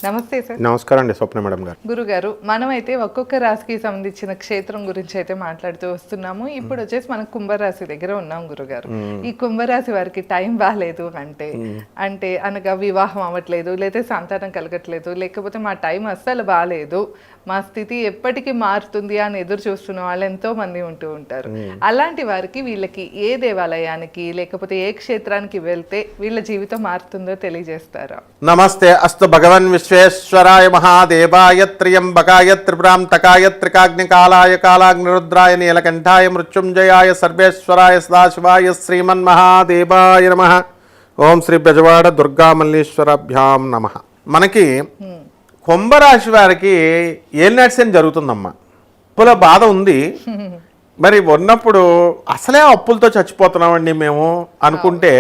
నమస్తే సార్. నమస్కారం అండి స్వప్న మేడం గారు. గురుగారు, మనమైతే ఒక్కొక్క రాశికి సంబంధించిన క్షేత్రం గురించి అయితే మాట్లాడుతూ వస్తున్నాము. ఇప్పుడు వచ్చేసి మనం కుంభరాశి దగ్గర ఉన్నాం గురుగారు. ఈ కుంభరాశి వారికి టైం బాగాలేదు అంటే అనగా వివాహం అవ్వట్లేదు, లేదా సంతానం కలగట్లేదు, లేకపోతే మా టైం అస్సలు బాగాలేదు, మా స్థితి ఎప్పటికీ మారుతుంది అని ఎదురు చూస్తున్న వాళ్ళు ఎంతో మంది ఉంటూ ఉంటారు. అలాంటి వారికి వీళ్ళకి ఏ దేవాలయానికి లేకపోతే ఏ క్షేత్రానికి వెళ్తే వీళ్ళ జీవితం మారుతుందో తెలియజేస్తారా? నమస్తే అస్తు భగవన్ విశ్వేశ్వరాయ మహాదేవాయ త్ర్యంబకాయ త్రిపురాంతకాయ త్రికాగ్నికాలాయ కాలాగ్నిరుద్రాయ నీలకంఠాయ మృత్యుంజయాయ సర్వేశ్వరాయ సదాశివాయ శ్రీమన్ మహాదేవాయ నమః. ఓం శ్రీ బెజవాడ దుర్గామల్లీశ్వరాభ్యాం నమః. మనకి కుంభరాశి వారికి ఏలినాడ్సేన్ జరుగుతుందమ్మా. అప్పుల బాధ ఉంది. మరి ఉన్నప్పుడు అసలే అప్పులతో చచ్చిపోతున్నామండి మేము అనుకుంటే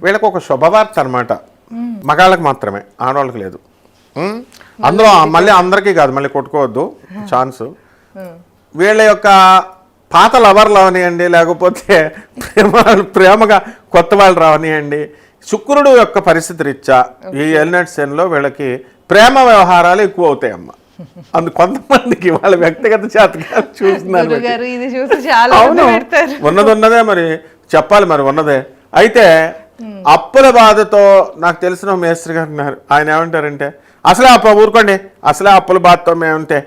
వీళ్ళకి ఒక శుభవార్త అనమాట. మగాళ్ళకి మాత్రమే, ఆడవాళ్ళకి లేదు. అందులో మళ్ళీ అందరికీ కాదు, మళ్ళీ కొట్టుకోవద్దు ఛాన్స్. వీళ్ళ యొక్క పాత లవర్లు అవనియండి, లేకపోతే ప్రేమగా కొత్త వాళ్ళు రావనియండి, శుక్రుడు యొక్క పరిస్థితి రీత్యా ఈ ఎలినాడ్సేన్లో వీళ్ళకి ప్రేమ వ్యవహారాలు ఎక్కువ అవుతాయి అమ్మ. కొంతమందికి వాళ్ళ వ్యక్తిగత జాతకాలు చూస్తున్నారు. ఉన్నదే మరి చెప్పాలి, మరి ఉన్నదే. అయితే అప్పుల బాధతో నాకు తెలిసిన మేస్త్రి గారు ఉన్నారు. ఆయన ఏమంటారంటే, అసలే ఊరుకోండి, అసలే అప్పుల బాధతో మేమంటే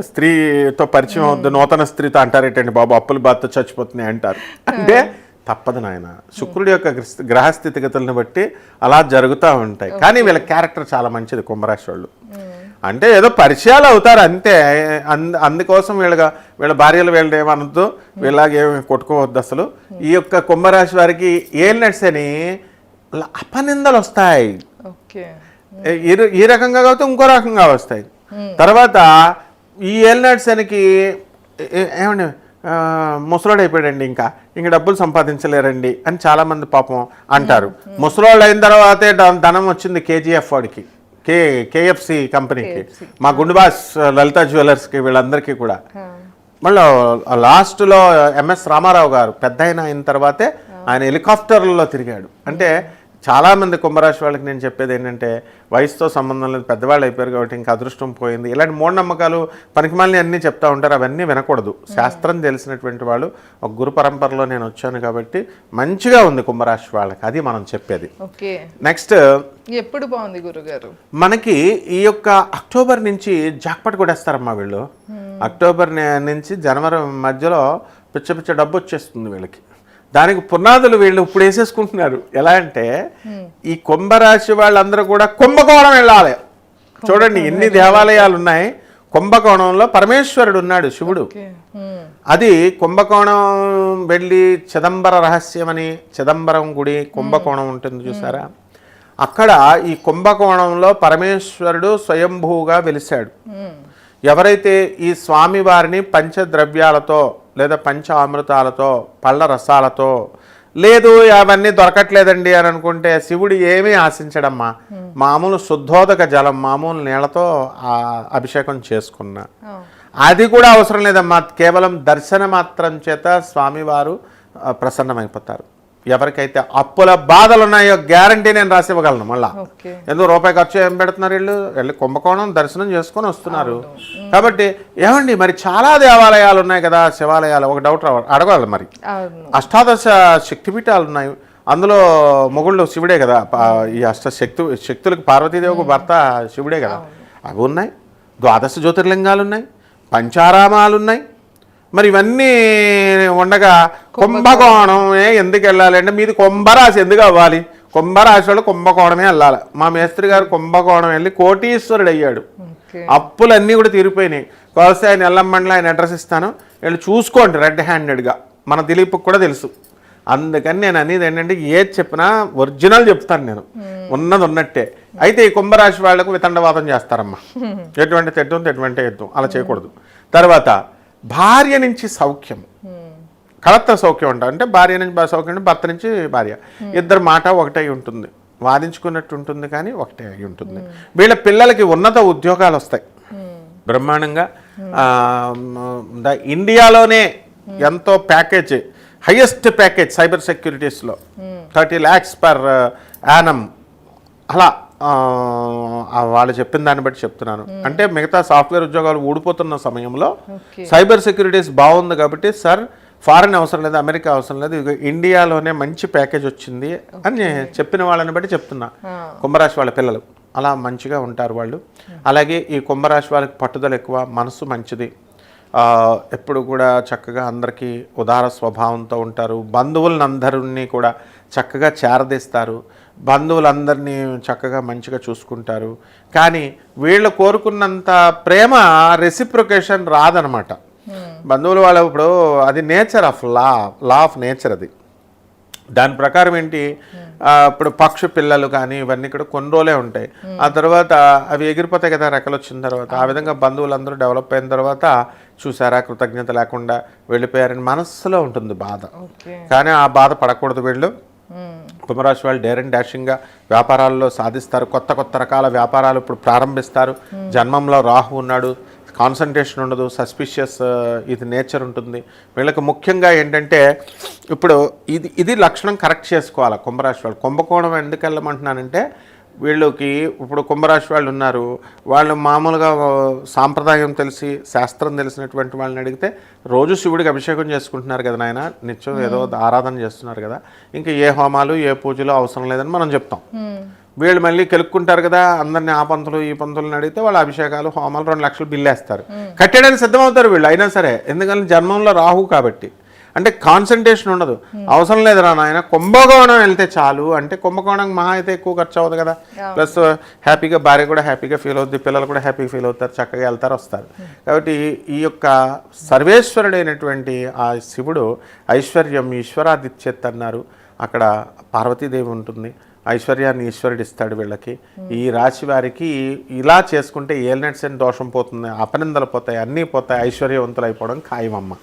స్త్రీతో పరిచయం అవుద్ది, నూతన స్త్రీతో అంటారేటండి బాబు, అప్పుల బాధతో చచ్చిపోతున్నాయి అంటారు. అంటే తప్పదు నాయన, శుక్రుడి యొక్క గ్రహస్థితిగతులను బట్టి అలా జరుగుతూ ఉంటాయి. కానీ వీళ్ళ క్యారెక్టర్ చాలా మంచిది కుంభరాశి వాళ్ళు. అంటే ఏదో పరిచయాలు అవుతారు అంతే. అందుకోసం వీళ్ళ భార్యలు వీళ్ళని ఏమనొద్దు, వీళ్ళగేమి కొట్టుకోవద్దు అసలు. ఈ యొక్క కుంభరాశి వారికి ఏలినట్సని అపనిందలు వస్తాయి. ఈ రకంగా కాకపోతే ఇంకో రకంగా వస్తాయి. తర్వాత ఈ ఏలినట్సనికి ఏమండి ముసలోడు అయిపోయాడండి, ఇంక డబ్బులు సంపాదించలేరండి అని చాలామంది పాపం అంటారు. ముసలోళ్ళు అయిన తర్వాతే ధనం వచ్చింది కేజీఎఫ్ వాడికి, కేఎఫ్సి కంపెనీకి, మా గుండుబాస్ లలిత జ్యువెలర్స్కి, వీళ్ళందరికీ కూడా. మళ్ళీ లాస్ట్లో ఎంఎస్ రామారావు గారు పెద్ద అయిన తర్వాతే ఆయన హెలికాప్టర్లలో తిరిగాడు. అంటే చాలామంది కుంభరాశి వాళ్ళకి నేను చెప్పేది ఏంటంటే, వయసుతో సంబంధం లేదు, పెద్దవాళ్ళు అయిపోయారు కాబట్టి ఇంకా అదృష్టం పోయింది, ఇలాంటి మూఢనమ్మకాలు పనికిమాలిని అన్నీ చెప్తూ ఉంటారు. అవన్నీ వినకూడదు. శాస్త్రం తెలిసినటువంటి వాళ్ళు, ఒక గురు పరంపరలో నేను వచ్చాను కాబట్టి మంచిగా ఉంది కుంభరాశి వాళ్ళకి, అది మనం చెప్పేది. నెక్స్ట్ ఎప్పుడు బాగుంది గురుగారు? మనకి ఈ యొక్క అక్టోబర్ నుంచి జాక్పాట్ కొట్టేస్తారమ్మా వీళ్ళు. అక్టోబర్ నుంచి జనవరి మధ్యలో పిచ్చ డబ్బు వచ్చేస్తుంది వీళ్ళకి. దానికి పునాదులు వీళ్ళు ఇప్పుడు వేసేసుకుంటున్నారు. ఎలా అంటే, ఈ కుంభరాశి వాళ్ళందరూ కూడా కుంభకోణం వెళ్ళాలి. చూడండి ఎన్ని దేవాలయాలు ఉన్నాయి. కుంభకోణంలో పరమేశ్వరుడు ఉన్నాడు, శివుడు. అది కుంభకోణం వెళ్ళి చిదంబర రహస్యమని, చిదంబరం గుడి కుంభకోణం ఉంటుంది చూసారా, అక్కడ ఈ కుంభకోణంలో పరమేశ్వరుడు స్వయంభూగా వెలిశాడు. ఎవరైతే ఈ స్వామివారిని పంచద్రవ్యాలతో లేదా పంచ అమృతాలతో, పళ్ళ రసాలతో, లేదు అవన్నీ దొరకట్లేదండి అని అనుకుంటే, శివుడు ఏమీ ఆశించడమ్మా, మామూలు శుద్ధోదక జలం, మామూలు నీళ్లతో అభిషేకం చేసుకున్నా అది కూడా అవసరం లేదమ్మా. కేవలం దర్శన మాత్రం చేత స్వామివారు ప్రసన్నమైపోతారు. ఎవరికైతే అప్పుల బాధలు ఉన్నాయో గ్యారంటీ నేను రాసి ఇవ్వగలను. మళ్ళా ఎందుకు రూపాయి ఖర్చు ఏం పెడుతున్నారు వెళ్ళి కుంభకోణం దర్శనం చేసుకొని వస్తున్నారు. కాబట్టి ఏమండి, మరి చాలా దేవాలయాలు ఉన్నాయి కదా, శివాలయాలు. ఒక డౌట్ అడగాలి, మరి అష్టాదశ శక్తిపీఠాలు ఉన్నాయి, అందులో మొగుళ్ళు శివుడే కదా. ఈ శక్తులకు పార్వతీదేవికి భర్త శివుడే కదా. అవి ఉన్నాయి. ద్వాదశ జ్యోతిర్లింగాలు ఉన్నాయి, పంచారామాలు ఉన్నాయి. మరి ఇవన్నీ ఉండగా కుంభకోణమే ఎందుకు వెళ్ళాలి అంటే, మీది కుంభరాశి ఎందుకు అవ్వాలి? కుంభరాశి వాళ్ళు కుంభకోణమే వెళ్ళాలి. మా మేస్త్రి గారు కుంభకోణం వెళ్ళి కోటీశ్వరుడు అయ్యాడు. అప్పులన్నీ కూడా తీరిపోయినాయి. కావలసి ఆయన ఎల్లమ్మండలో ఆయన అడ్రస్ ఇస్తాను, వెళ్ళి చూసుకోండి రెడ్ హ్యాండెడ్గా. మన దిలీప్కి కూడా తెలుసు. అందుకని నేను అనేది ఏంటంటే, ఏది చెప్పినా ఒరిజినల్ చెప్తాను నేను, ఉన్నది ఉన్నట్టే. అయితే ఈ కుంభరాశి వాళ్లకు వితండవాదం చేస్తారమ్మా. ఎటువంటి తెడ్డం ఎటువంటి ఎద్దు, అలా చేయకూడదు. తర్వాత భార్య నుంచి సౌఖ్యం, కలత్ర సౌఖ్యం అంట. అంటే భార్య నుంచి సౌఖ్యం అంటే భర్త నుంచి భార్య, ఇద్దరు మాట ఒకటై ఉంటుంది, వాదించుకున్నట్టు ఉంటుంది, కానీ ఒకటే అయి ఉంటుంది. వీళ్ళ పిల్లలకి ఉన్నత ఉద్యోగాలు వస్తాయి బ్రహ్మాండంగా. ఇండియాలోనే ఎంతో ప్యాకేజ్, హైయెస్ట్ ప్యాకేజ్ సైబర్ సెక్యూరిటీస్లో 30 lakhs per annum అలా వాళ్ళు చెప్పిన దాన్ని బట్టి చెప్తున్నాను. అంటే మిగతా సాఫ్ట్వేర్ ఉద్యోగాలు ఊడిపోతున్న సమయంలో ఓకే. సైబర్ సెక్యూరిటీస్ బాగుంది కాబట్టి సార్ ఫారెన్ అవసరం లేదు, అమెరికా అవసరం లేదు, ఇక ఇండియాలోనే మంచి ప్యాకేజ్ వచ్చింది అని చెప్పిన వాళ్ళని బట్టి చెప్తున్నా. కుంభరాశి వాళ్ళ పిల్లలు అలా మంచిగా ఉంటారు వాళ్ళు. అలాగే ఈ కుంభరాశి వాళ్ళకి పట్టుదల ఎక్కువ, మనసు మంచిది, ఎప్పుడు కూడా చక్కగా అందరికీ ఉదార స్వభావంతో ఉంటారు. బంధువులందరినీ కూడా చక్కగా చేరదీస్తారు, బంధువులందరినీ చక్కగా మంచిగా చూసుకుంటారు. కానీ వీళ్ళు కోరుకున్నంత ప్రేమ రెసిప్రొకేషన్ రాదనమాట. బంధువులు వాళ్ళు ఇప్పుడు అది nature of law of nature అది. దాని ప్రకారం ఏంటి, ఇప్పుడు పక్షి పిల్లలు కానీ ఇవన్నీ కూడా కొన్ని రోజులే ఉంటాయి. ఆ తర్వాత అవి ఎగిరిపోతాయి కదా రెక్కలు వచ్చిన తర్వాత. ఆ విధంగా బంధువులందరూ డెవలప్ అయిన తర్వాత చూసారా కృతజ్ఞత లేకుండా వెళ్ళిపోయారని మనస్సులో ఉంటుంది బాధ. కానీ ఆ బాధ పడకూడదు. వీళ్ళు కుంభరాశి వాళ్ళు డేర్ అండ్ డాషింగ్గా వ్యాపారాల్లో సాధిస్తారు. కొత్త కొత్త రకాల వ్యాపారాలు ఇప్పుడు ప్రారంభిస్తారు. జన్మంలో రాహు ఉన్నాడు, కాన్సన్ట్రేషన్ ఉండదు, సస్పిషియస్ ఇది నేచర్ ఉంటుంది వీళ్ళకి. ముఖ్యంగా ఏంటంటే ఇప్పుడు ఇది లక్షణం కరెక్ట్ చేసుకోవాలి కుంభరాశి వాళ్ళు. కుంభకోణం ఎందుకు వెళ్ళమంటున్నానంటే వీళ్ళకి ఇప్పుడు కుంభరాశి వాళ్ళు ఉన్నారు, వాళ్ళు మామూలుగా సాంప్రదాయం తెలిసి శాస్త్రం తెలిసినటువంటి వాళ్ళని అడిగితే రోజు శివుడికి అభిషేకం చేసుకుంటున్నారు కదా నాయన, నిత్యం ఏదో ఆరాధన చేస్తున్నారు కదా, ఇంకా ఏ హోమాలు ఏ పూజలు అవసరం లేదని మనం చెప్తాం. వీళ్ళు మళ్ళీ కెలుక్కుంటారు కదా అందరినీ, ఆ పంతులు ఈ పంతులను అడిగితే వాళ్ళ అభిషేకాలు హోమాలు 2 లక్షలు బిల్లు వేస్తారు. కట్టేయడానికి సిద్ధమవుతారు వీళ్ళు అయినా సరే, ఎందుకంటే జన్మంలో రాహు కాబట్టి. అంటే కాన్సన్ట్రేషన్ ఉండదు. అవసరం లేదురా నాయన కుంభకోణం వెళ్తే చాలు అంటే, కుంభకోణం మహా అయితే ఎక్కువ ఖర్చు అవ్వదు కదా, ప్లస్ హ్యాపీగా భార్య కూడా హ్యాపీగా ఫీల్ అవుద్ది, పిల్లలు కూడా హ్యాపీగా ఫీల్ అవుతారు, చక్కగా వెళ్తారు వస్తారు. కాబట్టి ఈ యొక్క సర్వేశ్వరుడైనటువంటి ఆ శివుడు ఐశ్వర్యం ఈశ్వరాదిత్యత్ అన్నారు. అక్కడ పార్వతీదేవి ఉంటుంది, ఐశ్వర్యాన్ని ఈశ్వరుడు ఇస్తాడు వీళ్ళకి. ఈ రాశి వారికి ఇలా చేసుకుంటే ఏలినట్స్ అని దోషం పోతుంది, అపనిందలు పోతాయి, అన్నీ పోతాయి, ఐశ్వర్యవంతులు అయిపోవడం ఖాయమమ్మ.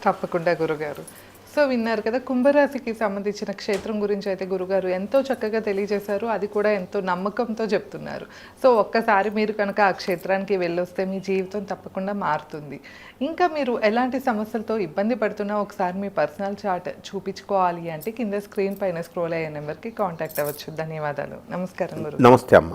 తప్పకుండా గురుగారు. సో విన్నారు కదా, కుంభరాశికి సంబంధించిన క్షేత్రం గురించి అయితే గురుగారు ఎంతో చక్కగా తెలియజేశారు, అది కూడా ఎంతో నమ్మకంతో చెప్తున్నారు. సో ఒక్కసారి మీరు కనుక ఆ క్షేత్రానికి వెళ్ళొస్తే మీ జీవితం తప్పకుండా మారుతుంది. ఇంకా మీరు ఎలాంటి సమస్యలతో ఇబ్బంది పడుతున్నా ఒకసారి మీ పర్సనల్ చార్ట్ చూపించుకోవాలి అంటే కింద స్క్రీన్ పైన స్క్రోల్ అయ్యే నెంబర్కి కాంటాక్ట్ అవ్వచ్చు. ధన్యవాదాలు. నమస్కారం గురు. నమస్తే అమ్మ.